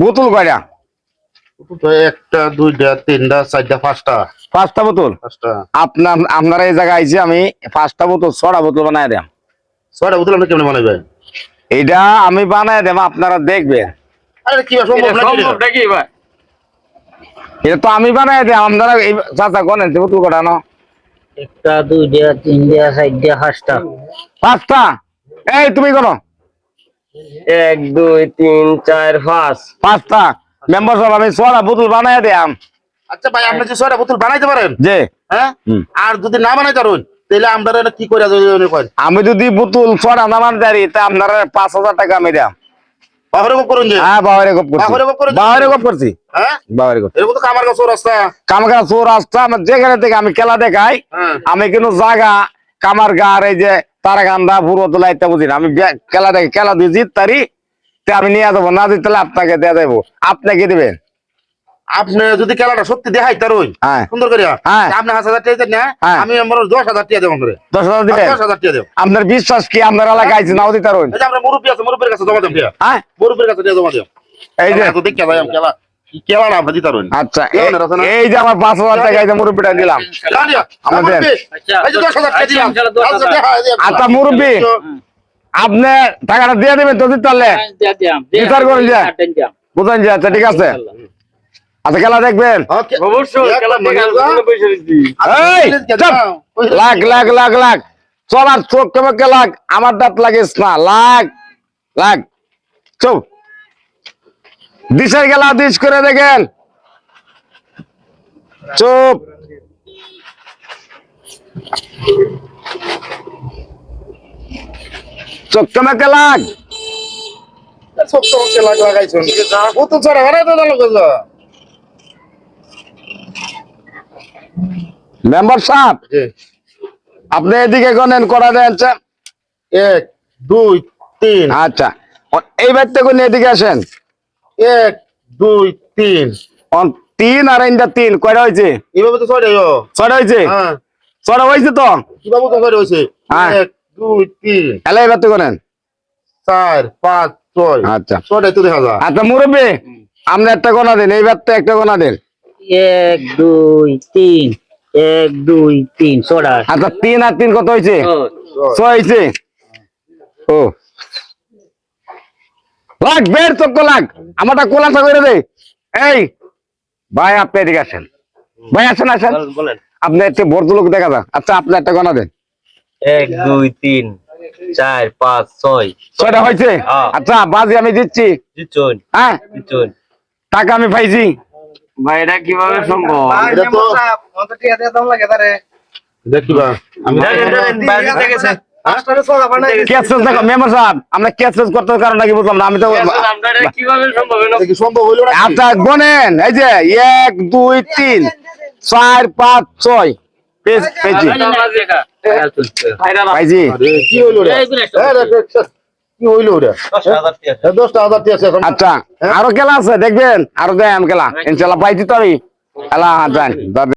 বোতল কয়টা? একটা, দুইটা, তিনটা, চারটা, পাঁচটা। পাঁচটা বোতল। আপনারা এই জায়গায় আইছি আমি 5টা বোতল 6টা বোতল বানায় দেম। 6টা বোতল আপনি কেমনে বানাইবেন? এটা আমি বানায় দেম, আপনারা দেখবেন। আরে কি সম্ভব নাকি ভাই? এটা তো আমি বানায় দেম, আপনারা এই চাচা গনেন বোতল কটা না? একটা, দুইটা, তিনটা, চারটা, পাঁচটা। 5টা। এই তুমি কোনো 1 2 3 4 5। 5টা মেম্বার সাহেব আমি 6টা বোতল বানায় দেম। আচ্ছা ভাই, আপনি যে 6টা বোতল বানাইতে পারেন, যে হ্যাঁ, আর যদি না বানাইতে পারেন তাহলে আমরা কি করে করেন? আমি যদি বোতল 6টা না বানাতে পারি তা আপনারা 5000 টাকা আমি দেম। বাহরে গপ করুন যে। হ্যাঁ বাবারে গপ করছি। বাহরে গপ করুন। বাবারে গপ করছি। হ্যাঁ, বাবারে গপ। এরকম তো কামার কাছে রাস্তা। কামগা চোর রাস্তা আমার যেখানে থেকে আমি খেলা দেখাই। হ্যাঁ। আমি কিন্তু জায়গা কামার গার এই যে তারাকান্দা পূর্বতলা ইত্যা বুঝি না। আমি খেলা দেখি, খেলা দিয়ে জিত তারি আমি নিয়ে যাবো, না দিতে আপনাকে দেওয়া যাবো। আপনাকে দিবেন। আপনি যদি খেলাটা সত্যি দেখাই তারই হ্যাঁ। সুন্দর করে, হ্যাঁ। আপনি 5000 টাকা দেন না, হ্যাঁ। আমি আমার 10000 টাকা দেব। আমরা 10,000 দিবেন। 10000 টাকা দেব। আপনার বিশ্বাস কি আপনার এলাকায় আইছে নাও দিতে পারবেন? এই যে আমরা মুরব্বি আছে, মুরব্বির কাছে জমা দেব। হ্যাঁ মুরব্বির কাছে দিয়ে জমা দেব। এই যে এত দেখে ভাই আমি খেলা কি খেলা না আপনি দিতে পারবেন। আচ্ছা এই যে আমার 5000 টাকা এই যে মুরব্বিটা দিলাম আমাদের। এই যে 10000 টাকা দিলাম। আচ্ছা মুরব্বি আপনি টাকাটা দিয়ে দেবেন তো দিতে পারলে বিচার করেন যে বুঝলেন যে। আচ্ছা ঠিক আছে। আচ্ছা খেলা দেখবেন অবশ্যই খেলা লাখ লাখ লাখ লাখ চলার চোখ কেমন লাখ আমার দাঁত লাগিস না লাখ লাখ চুপ দিশের খেলা দিস করে দেখেন চুপ চোখ কেমন লাখ লাগাইছেন কত ছাড়া হারাই তো জানো গেল। মেম্বার সাহেব আপনি এদিকে গনেন করা দেন। 1 2 3। আচ্ছা এই ব্যক্তি কোন এদিকে আসেন। 1 2 3। 3 আর 3 কয়টা হয়েছে? এইভাবে তো 6টা। 6টা হয়েছে। হ্যাঁ 6টা হয়েছে তো কিভাবে তো 6টা হইছে? হ্যাঁ। 1 2 3 এলে এই ব্যক্তি গনেন 4 5 6। আচ্ছা 6টাই তো দেখা যায়। আচ্ছা মুরব্বী আপনি একটা গোনা দেন, এই ব্যক্তি একটা গোনা দেন। 1 2 3 1 2 3 6টা। আচ্ছা 3 আর 3 কত হয়েছে? 6 হয়েছে। ও লাখ বের চোখ লাখ আমারটা কোলাটা করে দে। এই ভাই আপনি এদিকে আসেন। ভাই আসেন আসেন বলেন। আপনি একটা ভদ্রলোক দেখা যায়। আচ্ছা আপনি একটা গোনা দেন। 1 2 3 4 5 6। 6টা হয়েছে। আচ্ছা বাজি আমি দিচ্ছি। জিতুন হ্যাঁ জিতুন। টাকা আমি পাইছি। ভাই এটা কিভাবে সম্ভব? এটা তো দেখিবা আমি মেম্বার সাহেব আমরা ক্যাশলেস করতে কারণ নাকি বুঝলাম না। আমি তো কিভাবে সম্ভব? দেখি সম্ভব হইলো না। আচ্ছা গনেন এই যে 1 2 3 4 5 6 পেজ পেজি পাইছি। কি হইলো রে? কি হইলো রে? 10,000 টাকা আছে। আচ্ছা আরো খেলা আছে দেখবেন, আরো দেন খেলা ইনশাআল্লাহ পাইছি তো আমি খেলা। যান